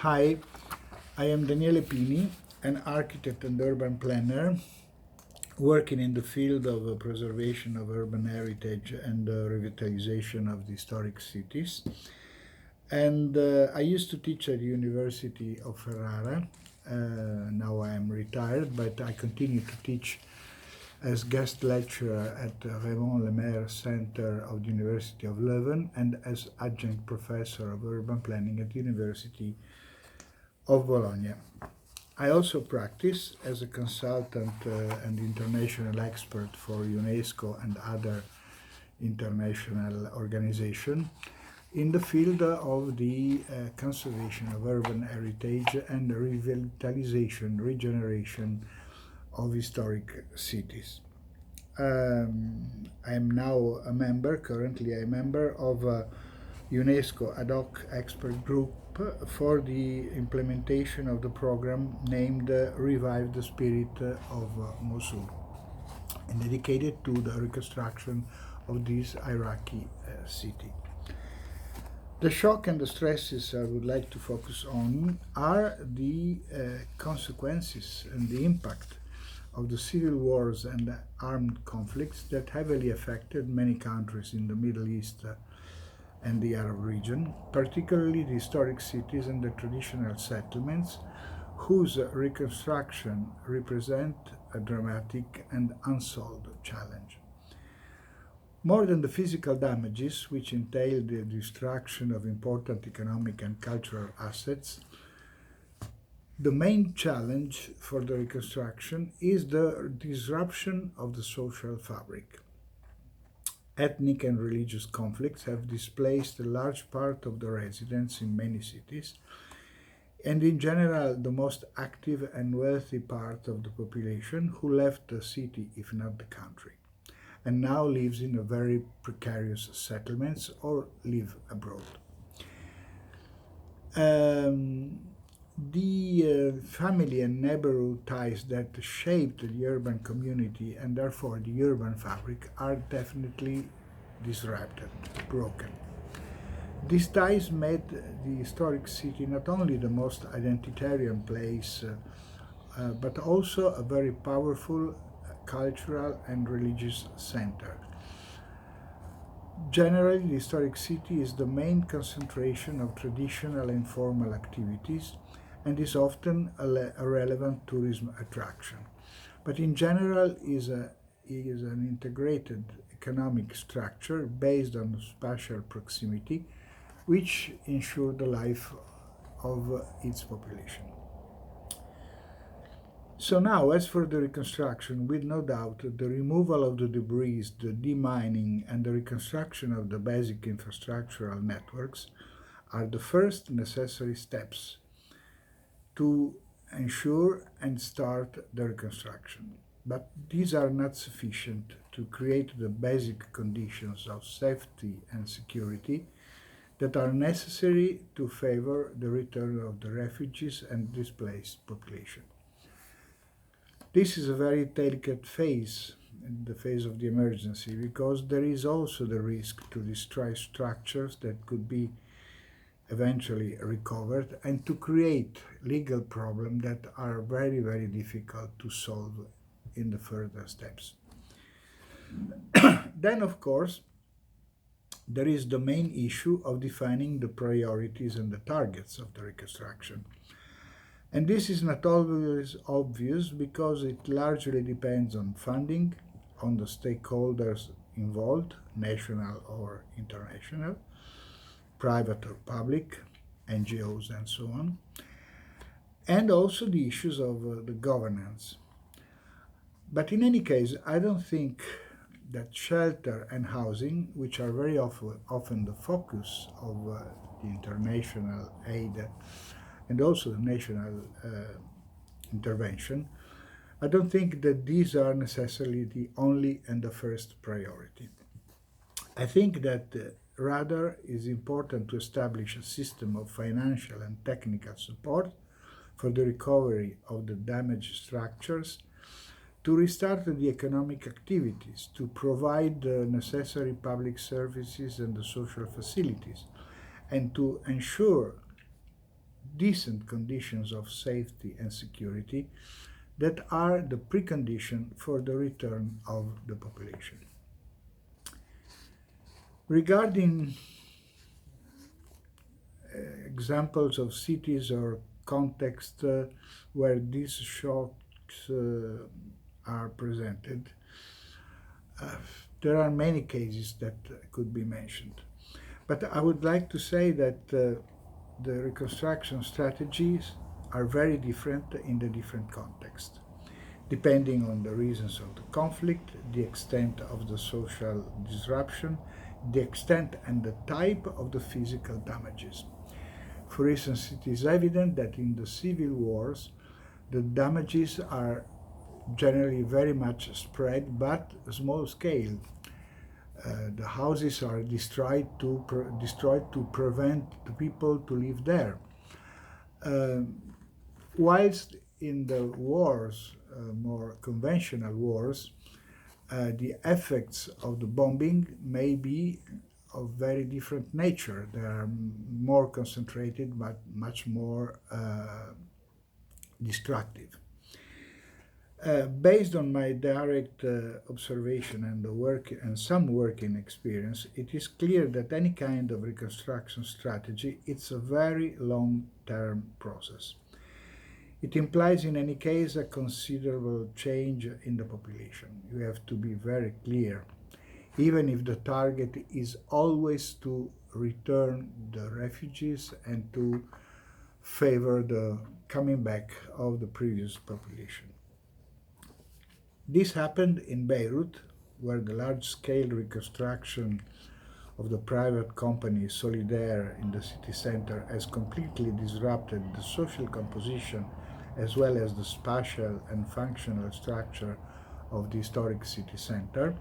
Hi, I am Daniele Pini, an architect and urban planner working in the field of preservation of urban heritage and revitalization of the historic cities. And I used to teach at the University of Ferrara. Now I am retired, but I continue to teach as guest lecturer at the Raymond Lemaire Center of the University of Leuven and as adjunct professor of urban planning at the University of Bologna. I also practice as a consultant and international expert for UNESCO and other international organizations in the field of the conservation of urban heritage and revitalization, regeneration of historic cities. I am now currently a member of UNESCO ad hoc expert group for the implementation of the program named Revive the Spirit of Mosul and dedicated to the reconstruction of this Iraqi city. The shock and the stresses I would like to focus on are the consequences and the impact of the civil wars and the armed conflicts that heavily affected many countries in the Middle East and the Arab region, particularly the historic cities and the traditional settlements, whose reconstruction represent a dramatic and unsolved challenge. More than the physical damages, which entail the destruction of important economic and cultural assets, the main challenge for the reconstruction is the disruption of the social fabric. Ethnic and religious conflicts have displaced a large part of the residents in many cities, and in general the most active and wealthy part of the population who left the city, if not the country, and now lives in a very precarious settlements or live abroad. The family and neighborhood ties that shaped the urban community and therefore the urban fabric are definitely disrupted, broken. These ties made the historic city not only the most identitarian place, but also a very powerful cultural and religious center. Generally, the historic city is the main concentration of traditional and formal activities and is often a relevant tourism attraction. But in general, is an integrated economic structure based on spatial proximity, which ensure the life of its population. So now, as for the reconstruction, with no doubt the removal of the debris, the demining, and the reconstruction of the basic infrastructural networks are the first necessary steps to ensure and start the reconstruction. But these are not sufficient to create the basic conditions of safety and security that are necessary to favor the return of the refugees and displaced population. This is a very delicate phase, the phase of the emergency, because there is also the risk to destroy structures that could be eventually recovered and to create legal problems that are very, very difficult to solve in the further steps. Then, of course, there is the main issue of defining the priorities and the targets of the reconstruction. And this is not always obvious because it largely depends on funding, on the stakeholders involved, national or international, private or public, NGOs and so on, and also the issues of the governance. But in any case, I don't think that shelter and housing, which are very often the focus of the international aid and also the national intervention, I don't think that these are necessarily the only and the first priority. I think that rather is important to establish a system of financial and technical support for the recovery of the damaged structures, to restart the economic activities, to provide the necessary public services and the social facilities, and to ensure decent conditions of safety and security that are the precondition for the return of the population. Regarding examples of cities or context where these shocks are presented, there are many cases that could be mentioned. But I would like to say that the reconstruction strategies are very different in the different contexts, depending on the reasons of the conflict, the extent of the social disruption, the extent and the type of the physical damages. For instance, it is evident that in the civil wars, the damages are generally very much spread but small scale. The houses are destroyed to prevent the people to live there. Whilst in the wars, more conventional wars, the effects of the bombing may be of very different nature. They are more concentrated but much more destructive. Based on my direct observation and the work and some working experience, it is clear that any kind of reconstruction strategy it's a very long-term process. It implies in any case a considerable change in the population. You have to be very clear, even if the target is always to return the refugees and to favor the coming back of the previous population. This happened in Beirut, where the large-scale reconstruction of the private company Solidaire in the city center has completely disrupted the social composition as well as the spatial and functional structure of the historic city center.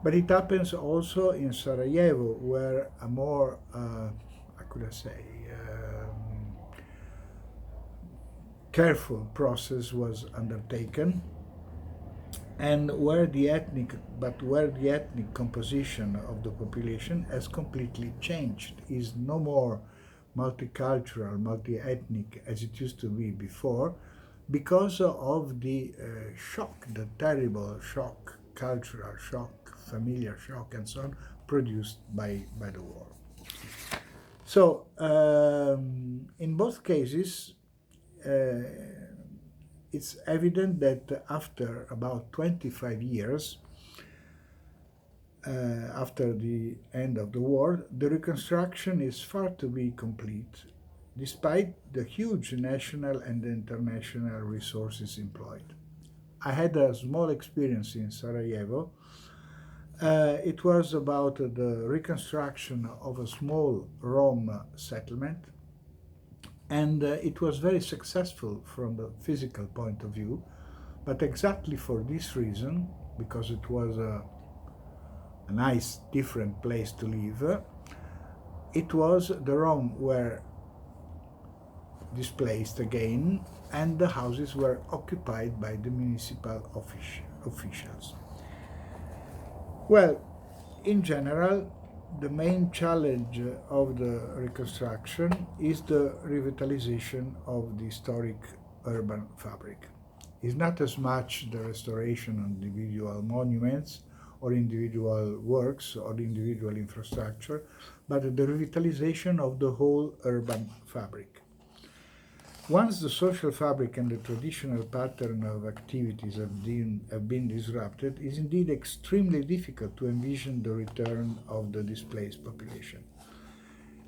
But it happens also in Sarajevo, where a more, careful process was undertaken, and where the ethnic composition of the population has completely changed, is no more multicultural, multi-ethnic as it used to be before, because of the shock, the terrible shock, cultural shock, familiar shock, and so on, produced by the war. So, in both cases, it's evident that after about 25 years, after the end of the war, the reconstruction is far to be complete, despite the huge national and international resources employed. I had a small experience in Sarajevo. It was about the reconstruction of a small Rome settlement, and it was very successful from the physical point of view, but exactly for this reason, because it was a nice, different place to live, it was the Rome were displaced again, and the houses were occupied by the municipal officials. Well, in general, the main challenge of the reconstruction is the revitalization of the historic urban fabric. It's not as much the restoration of individual monuments or individual works or individual infrastructure, but the revitalization of the whole urban fabric. Once the social fabric and the traditional pattern of activities have been disrupted, it is indeed extremely difficult to envision the return of the displaced population.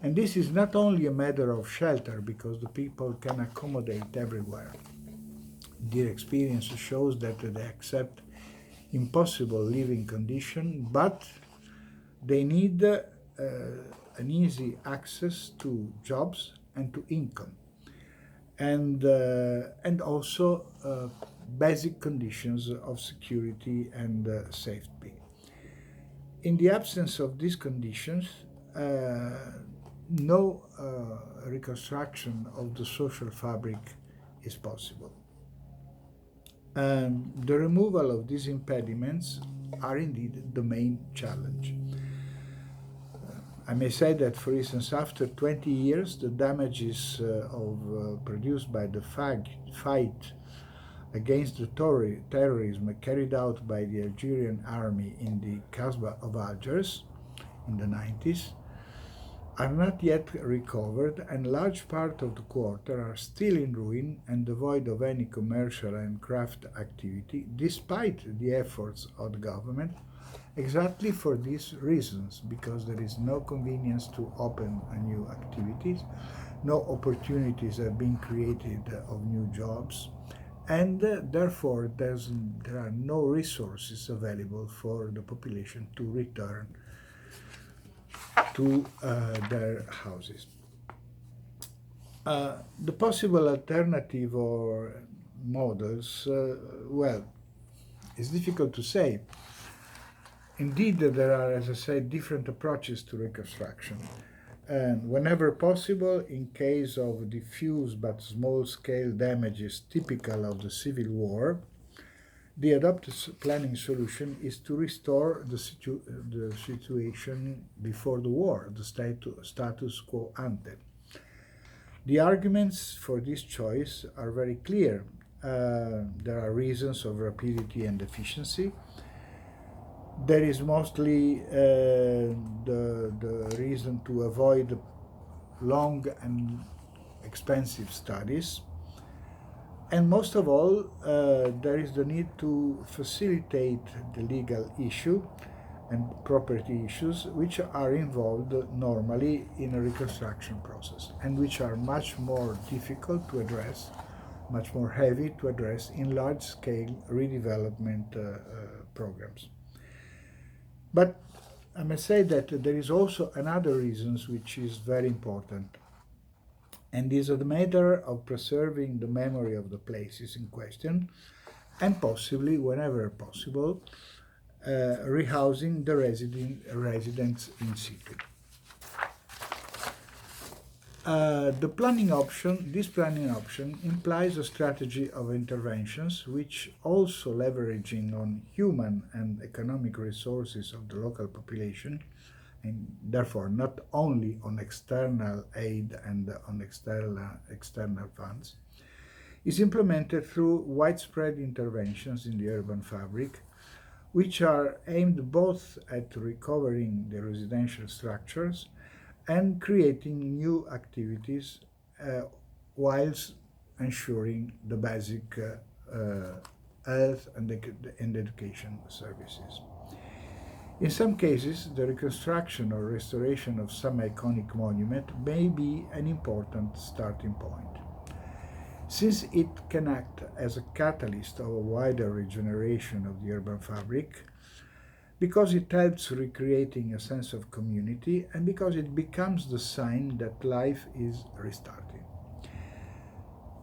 And this is not only a matter of shelter, because the people can accommodate everywhere. Their experience shows that they accept impossible living conditions, but they need an easy access to jobs and to income, and also basic conditions of security and safety. In the absence of these conditions, no reconstruction of the social fabric is possible. The removal of these impediments are indeed the main challenge. I may say that, for instance, after 20 years, the damages produced by the fight against the terrorism carried out by the Algerian army in the Kasbah of Algiers in the 90s are not yet recovered, and large part of the quarter are still in ruin and devoid of any commercial and craft activity, despite the efforts of the government, exactly for these reasons, because there is no convenience to open new activities, no opportunities have been created of new jobs, and therefore there are no resources available for the population to return to their houses. The possible alternative or models, well, it's difficult to say. Indeed, there are, as I said, different approaches to reconstruction. And whenever possible, in case of diffuse but small-scale damages typical of the Civil War, the adopted planning solution is to restore the situation before the war, the status quo ante. The arguments for this choice are very clear. There are reasons of rapidity and efficiency. There is mostly the reason to avoid long and expensive studies. And most of all, there is the need to facilitate the legal issue and property issues which are involved normally in a reconstruction process and which are much more difficult to address, much more heavy to address in large-scale redevelopment programs. But I must say that there is also another reason which is very important, and is the matter of preserving the memory of the places in question and possibly, whenever possible, rehousing the residents in situ. This planning option implies a strategy of interventions which, also leveraging on human and economic resources of the local population, and therefore not only on external aid and on external funds, is implemented through widespread interventions in the urban fabric, which are aimed both at recovering the residential structures and creating new activities whilst ensuring the basic health and education services. In some cases, the reconstruction or restoration of some iconic monument may be an important starting point, since it can act as a catalyst of a wider regeneration of the urban fabric, because it helps recreating a sense of community and because it becomes the sign that life is restarting.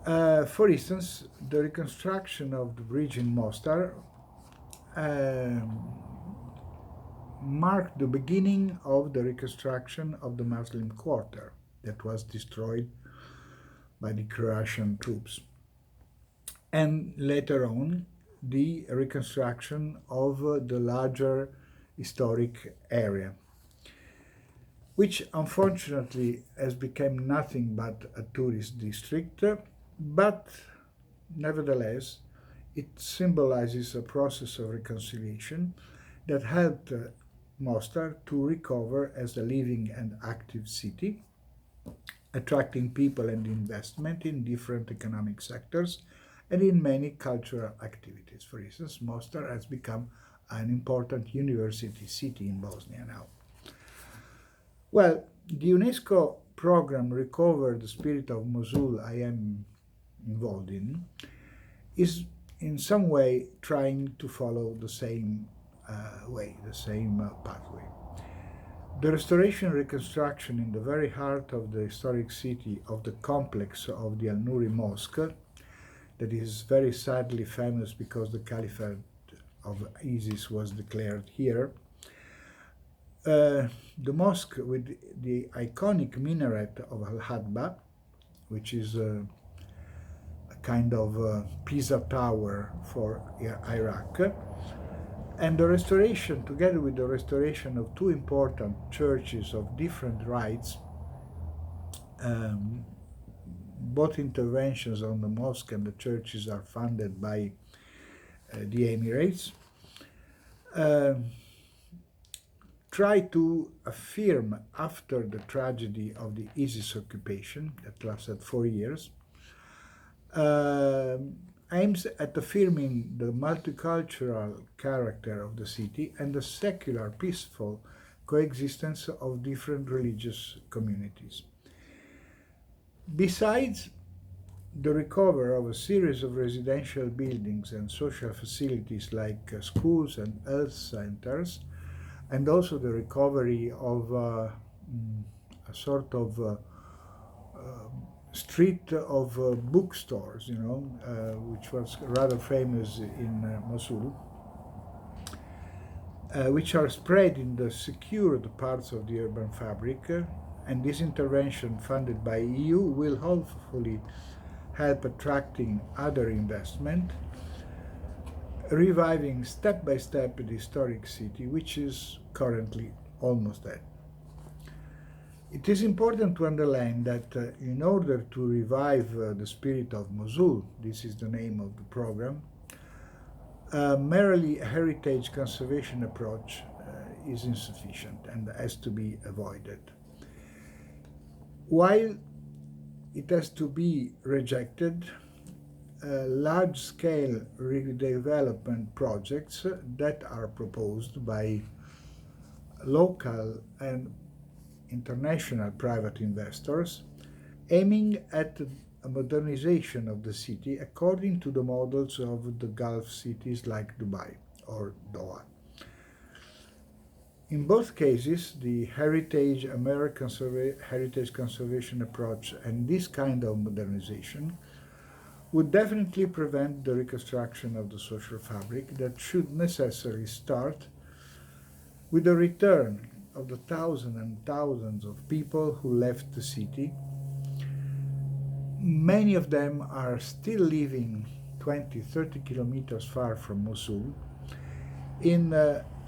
For instance, the reconstruction of the bridge in Mostar marked the beginning of the reconstruction of the Muslim quarter that was destroyed by the Croatian troops, and later on the reconstruction of the larger historic area, which unfortunately has become nothing but a tourist district, but nevertheless it symbolizes a process of reconciliation that helped Mostar to recover as a living and active city, attracting people and investment in different economic sectors and in many cultural activities. For instance, Mostar has become an important university city in Bosnia now. Well, the UNESCO program Recover the Spirit of Mosul I am involved in is in some way trying to follow the same pathway. The restoration and reconstruction in the very heart of the historic city of the complex of the Al-Nuri Mosque, that is very sadly famous because the Caliphate of ISIS was declared here. The mosque with the iconic minaret of Al-Hadba, which is a kind of Pisa Tower for Iraq, And the restoration, together with the restoration of two important churches of different rites, um, both interventions on the mosque and the churches are funded by the Emirates, um, try to affirm, after the tragedy of the ISIS occupation that lasted 4 years, uh, aims at affirming the multicultural character of the city and the secular, peaceful coexistence of different religious communities. Besides the recovery of a series of residential buildings and social facilities like schools and health centers, and also the recovery of a sort of street of bookstores, which was rather famous in Mosul, which are spread in the secured parts of the urban fabric. And this intervention, funded by EU, will hopefully help attracting other investment, reviving step by step the historic city, which is currently almost dead. It is important to underline that in order to revive the spirit of Mosul, this is the name of the program, a merely heritage conservation approach is insufficient and has to be avoided. While it has to be rejected, large-scale redevelopment projects that are proposed by local and international private investors, aiming at a modernization of the city according to the models of the Gulf cities like Dubai or Doha. In both cases, the heritage conservation approach and this kind of modernization would definitely prevent the reconstruction of the social fabric that should necessarily start with the return of the thousands and thousands of people who left the city. Many of them are still living 20, 30 kilometers far from Mosul in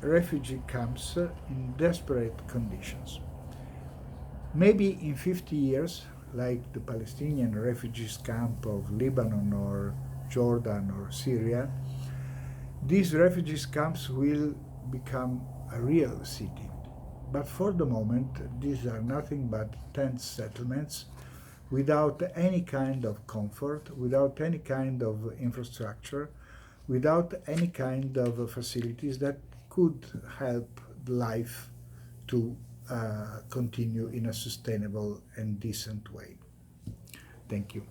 refugee camps in desperate conditions. Maybe in 50 years, like the Palestinian refugees camp of Lebanon or Jordan or Syria, these refugees camps will become a real city. But for the moment, these are nothing but tent settlements without any kind of comfort, without any kind of infrastructure, without any kind of facilities that could help life to continue in a sustainable and decent way. Thank you.